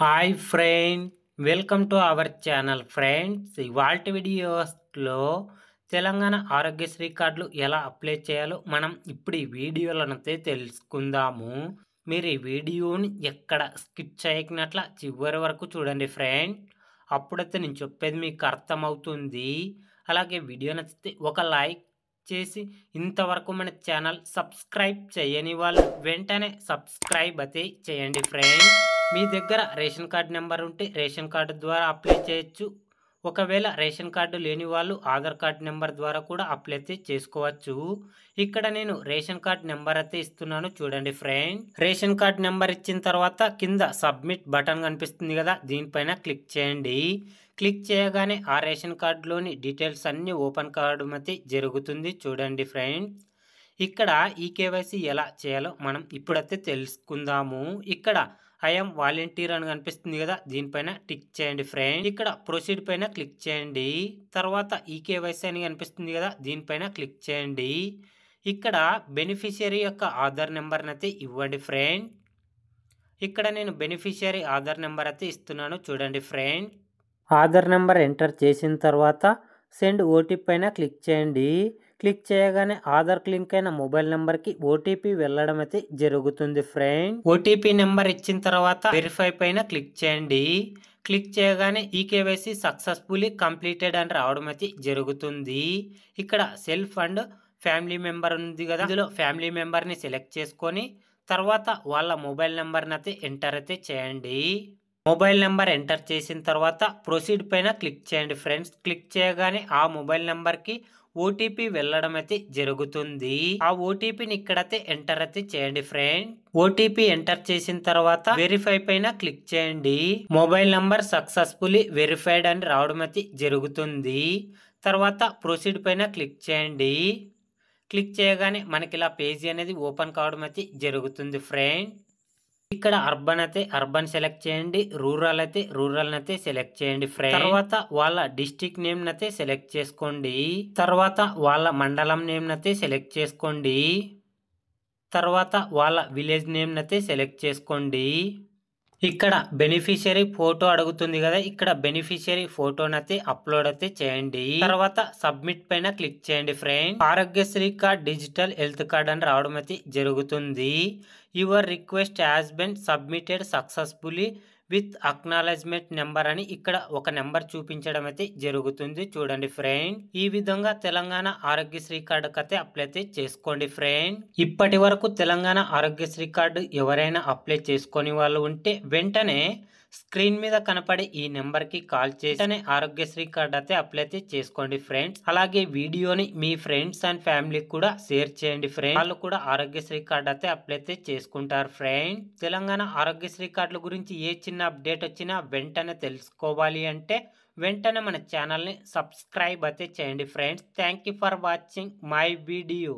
Hi friend, welcome to our channel friends. ఇవాల్టి వీడియోస్లో తెలంగాణ ఆరోగ్యశ్రీ కార్డులు ఎలా అప్లై చేయాలో మనం ఇప్పుడు ఈ వీడియోలనైతే తెలుసుకుందాము. మీరు ఈ వీడియోని ఎక్కడ స్కిప్ చేయకున్నట్ల చివరి వరకు చూడండి ఫ్రెండ్. అప్పుడైతే నేను చెప్పేది మీకు అర్థమవుతుంది. అలాగే వీడియో నచ్చితే ఒక లైక్ చేసి ఇంతవరకు మన ఛానల్ సబ్స్క్రైబ్ చేయని వాళ్ళు వెంటనే సబ్స్క్రైబ్ అయితే చేయండి ఫ్రెండ్. మీ దగ్గర రేషన్ కార్డు నెంబర్ ఉంటే రేషన్ కార్డు ద్వారా అప్లై చేయొచ్చు. ఒకవేళ రేషన్ కార్డు లేని వాళ్ళు ఆధార్ కార్డు నెంబర్ ద్వారా కూడా అప్లై అయితే చేసుకోవచ్చు. ఇక్కడ నేను రేషన్ కార్డు నెంబర్ అయితే ఇస్తున్నాను, చూడండి ఫ్రెండ్. రేషన్ కార్డు నెంబర్ ఇచ్చిన తర్వాత కింద సబ్మిట్ బటన్ కనిపిస్తుంది కదా, దీనిపైన క్లిక్ చేయండి. క్లిక్ చేయగానే ఆ రేషన్ కార్డులోని డీటెయిల్స్ అన్నీ ఓపెన్ కావడం అయితే జరుగుతుంది, చూడండి ఫ్రెండ్స్. ఇక్కడ ఈ కేవైసీ ఎలా చేయాలో మనం ఇప్పుడైతే తెలుసుకుందాము. ఇక్కడ ఐఎమ్ వాలంటీర్ అని కనిపిస్తుంది కదా, దీనిపైన టిక్ చేయండి ఫ్రెండ్. ఇక్కడ ప్రొసీడ్ పైన క్లిక్ చేయండి. తర్వాత ఈ కేవైసీ అని కనిపిస్తుంది కదా, దీనిపైన క్లిక్ చేయండి. ఇక్కడ బెనిఫిషియరీ యొక్క ఆధార్ నెంబర్ని అయితే ఇవ్వండి ఫ్రెండ్. ఇక్కడ నేను బెనిఫిషియరీ ఆధార్ నెంబర్ అయితే ఇస్తున్నాను, చూడండి ఫ్రెండ్. ఆధార్ నెంబర్ ఎంటర్ చేసిన తర్వాత సెండ్ ఓటీపీ పైన క్లిక్ చేయండి. క్లిక్ చేయగానే ఆధార్ లింక్ అయిన మొబైల్ నెంబర్కి ఓటీపీ వెళ్ళడం అయితే జరుగుతుంది ఫ్రెండ్. ఓటీపీ నెంబర్ ఇచ్చిన తర్వాత వెరిఫై పైన క్లిక్ చేయండి. క్లిక్ చేయగానే ఈ కేవైసీ సక్సెస్ఫుల్లీ కంప్లీటెడ్ అని రావడం అయితే జరుగుతుంది. ఇక్కడ సెల్ఫ్ అండ్ ఫ్యామిలీ మెంబర్ ఉంది కదా, ఇందులో ఫ్యామిలీ మెంబర్ని సెలెక్ట్ చేసుకొని తర్వాత వాళ్ళ మొబైల్ నెంబర్ని అయితే ఎంటర్ అయితే చేయండి. మొబైల్ నెంబర్ ఎంటర్ చేసిన తర్వాత ప్రొసీడ్ పైన క్లిక్ చేయండి ఫ్రెండ్స్. క్లిక్ చేయగానే ఆ మొబైల్ నెంబర్కి ఓటీపీ వెళ్ళడం అయితే జరుగుతుంది. ఆ ఓటీపీని ఇక్కడైతే ఎంటర్ అయితే చేయండి ఫ్రెండ్. ఓటీపీ ఎంటర్ చేసిన తర్వాత వెరిఫై పైన క్లిక్ చేయండి. మొబైల్ నంబర్ సక్సెస్ఫుల్లీ వెరిఫైడ్ అని రావడం అయితే జరుగుతుంది. తర్వాత ప్రొసీడ్ పైన క్లిక్ చేయండి. క్లిక్ చేయగానే మనకి ఇలా పేజీ అనేది ఓపెన్ కావడం అయితే జరుగుతుంది ఫ్రెండ్. ఇక్కడ అర్బన్ అయితే అర్బన్ సెలెక్ట్ చేయండి, రూరల్ అయితే రూరల్ అయితే సెలెక్ట్ చేయండి ఫ్రెండ్. తర్వాత వాళ్ళ డిస్టిక్ నేమ్ అయితే సెలెక్ట్ చేసుకోండి. తర్వాత వాళ్ళ మండలం నేమ్ అయితే సెలెక్ట్ చేసుకోండి. తర్వాత వాళ్ళ విలేజ్ నేమ్ అయితే సెలెక్ట్ చేసుకోండి. ఇక్కడ బెనిఫిషియరీ ఫోటో అడుగుతుంది కదా, ఇక్కడ బెనిఫిషియరీ ఫోటోనైతే అప్లోడ్ అయితే చేయండి. తర్వాత సబ్మిట్ పైన క్లిక్ చేయండి friend. Aarogyasri card digital health card అని రావడం అయితే జరుగుతుంది. Your request has been submitted successfully with acknowledgement number అని ఇక్కడ ఒక నెంబర్ చూపించడం అయితే జరుగుతుంది, చూడండి ఫ్రెండ్. ఈ విధంగా తెలంగాణ ఆరోగ్యశ్రీ కార్డు అయితే అప్లై అయితే చేసుకోండి ఫ్రెండ్. ఇప్పటి వరకు తెలంగాణ ఆరోగ్యశ్రీ కార్డు ఎవరైనా అప్లై చేసుకొని వాళ్ళు ఉంటే వెంటనే స్క్రీన్ మీద కనపడే ఈ నెంబర్కి కాల్ చేసి ఆరోగ్యశ్రీ కార్డు అయితే అప్లై అయితే చేసుకోండి ఫ్రెండ్స్. అలాగే వీడియోని మీ ఫ్రెండ్స్ అండ్ ఫ్యామిలీకి కూడా షేర్ చేయండి ఫ్రెండ్స్. వాళ్ళు కూడా ఆరోగ్యశ్రీ కార్డు అయితే అప్లై అయితే చేసుకుంటారు ఫ్రెండ్స్. తెలంగాణ ఆరోగ్యశ్రీ కార్డుల గురించి ఏ చిన్న అప్డేట్ వచ్చినా వెంటనే తెలుసుకోవాలి అంటే వెంటనే మన ఛానల్ని సబ్స్క్రైబ్ అయితే చేయండి friends. Thank you for watching my video.